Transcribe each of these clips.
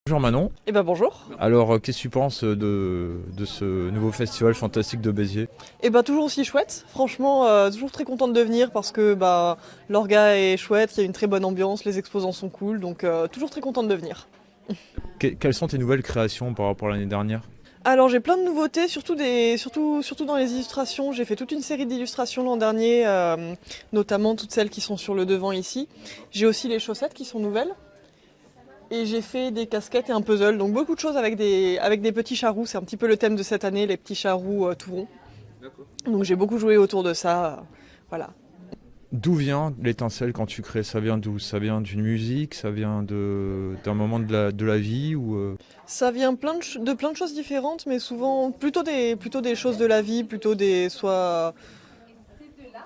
Bonjour Manon. Eh ben bonjour. Alors, qu'est-ce que tu penses de ce nouveau festival fantastique de Béziers? Eh ben toujours aussi chouette. Franchement, toujours très contente de venir parce que l'orga est chouette, il y a une très bonne ambiance, les exposants sont cool, donc toujours très contente de venir. Quelles sont tes nouvelles créations par rapport à l'année dernière? Alors j'ai plein de nouveautés, surtout dans les illustrations. J'ai fait toute une série d'illustrations l'an dernier, notamment toutes celles qui sont sur le devant ici. J'ai aussi les chaussettes qui sont nouvelles. Et j'ai fait des casquettes et un puzzle, donc beaucoup de choses avec des petits charroux. C'est un petit peu le thème de cette année, les petits charroux tout ronds. Donc j'ai beaucoup joué autour de ça, voilà. D'où vient l'étincelle quand tu crées? Ça vient d'où? Ça vient d'une musique? Ça vient d'un moment de la vie ou Ça vient de plein de choses différentes, mais souvent plutôt des choses de la vie, soit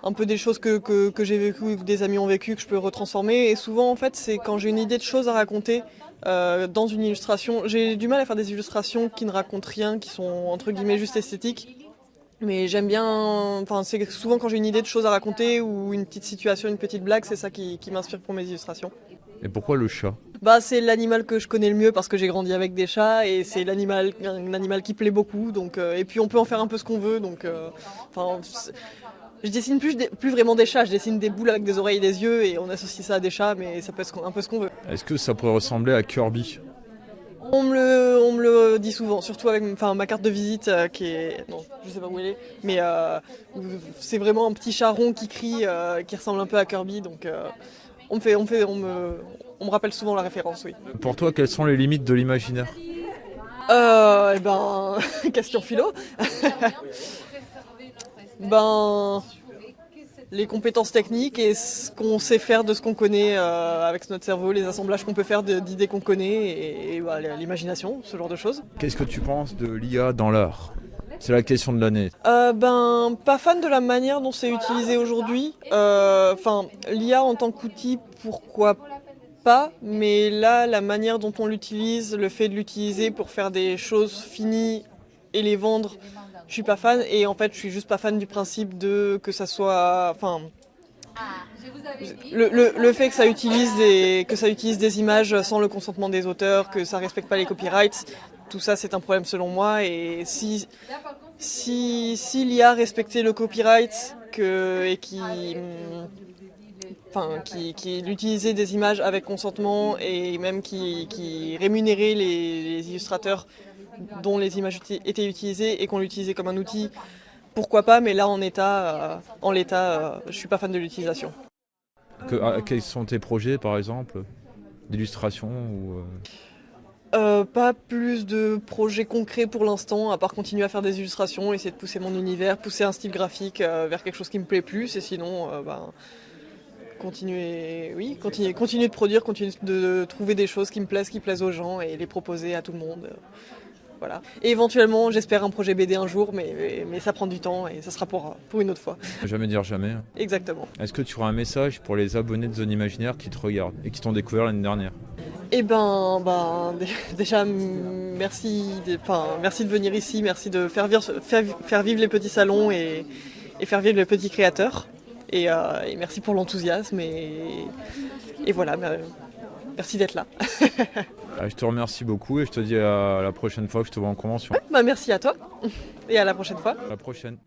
un peu des choses que j'ai vécues ou que des amis ont vécues que je peux retransformer. Et souvent, en fait, c'est quand j'ai une idée de choses à raconter dans une illustration. J'ai du mal à faire des illustrations qui ne racontent rien, qui sont entre guillemets juste esthétiques. Mais j'aime bien, enfin, c'est souvent quand j'ai une idée de choses à raconter ou une petite situation, une petite blague, c'est ça qui m'inspire pour mes illustrations. Et pourquoi le chat? C'est l'animal que je connais le mieux parce que j'ai grandi avec des chats et c'est un animal qui plaît beaucoup. Donc, et puis on peut en faire un peu ce qu'on veut. Donc, je dessine plus vraiment des chats, je dessine des boules avec des oreilles et des yeux et on associe ça à des chats, mais ça peut être un peu ce qu'on veut. Est-ce que ça pourrait ressembler à Kirby? On me le dit souvent, surtout avec ma carte de visite qui est... Non, je sais pas où elle est, mais c'est vraiment un petit chat rond qui crie, qui ressemble un peu à Kirby, donc on me rappelle souvent la référence, oui. Pour toi, quelles sont les limites de l'imaginaire? Question philo. Les compétences techniques et ce qu'on sait faire de ce qu'on connaît avec notre cerveau, les assemblages qu'on peut faire d'idées qu'on connaît et l'imagination, ce genre de choses. Qu'est-ce que tu penses de l'IA dans l'art? C'est la question de l'année. Pas fan de la manière dont c'est utilisé aujourd'hui. L'IA en tant qu'outil, pourquoi pas, mais là, la manière dont on l'utilise, le fait de l'utiliser pour faire des choses finies et les vendre, je suis pas fan. Et en fait, je suis juste pas fan du principe de que ça soit, le fait que ça utilise des images sans le consentement des auteurs, que ça respecte pas les copyrights, tout ça c'est un problème selon moi. Et si l'IA respectait le copyright qui utilisait des images avec consentement et même qui rémunérait les illustrateurs dont les images étaient utilisées et qu'on l'utilisait comme un outil, pourquoi pas, mais là en l'état, je suis pas fan de l'utilisation. Quels sont tes projets par exemple d'illustration ou Pas plus de projets concrets pour l'instant, à part continuer à faire des illustrations, essayer de pousser mon univers, pousser un style graphique vers quelque chose qui me plaît plus, et sinon continuer de produire, continuer de trouver des choses qui me plaisent, qui plaisent aux gens et les proposer à tout le monde. Voilà. Et éventuellement, j'espère un projet BD un jour, mais ça prend du temps et ça sera pour une autre fois. jamais dire jamais? Exactement. Est-ce que tu auras un message pour les abonnés de Zone Imaginaire qui te regardent et qui t'ont découvert l'année dernière? Déjà, merci de venir ici, merci de faire vivre les petits salons et faire vivre les petits créateurs. Et merci pour l'enthousiasme et voilà, merci d'être là. Je te remercie beaucoup et je te dis à la prochaine fois que je te vois en convention. Merci à toi et à la prochaine fois. À la prochaine.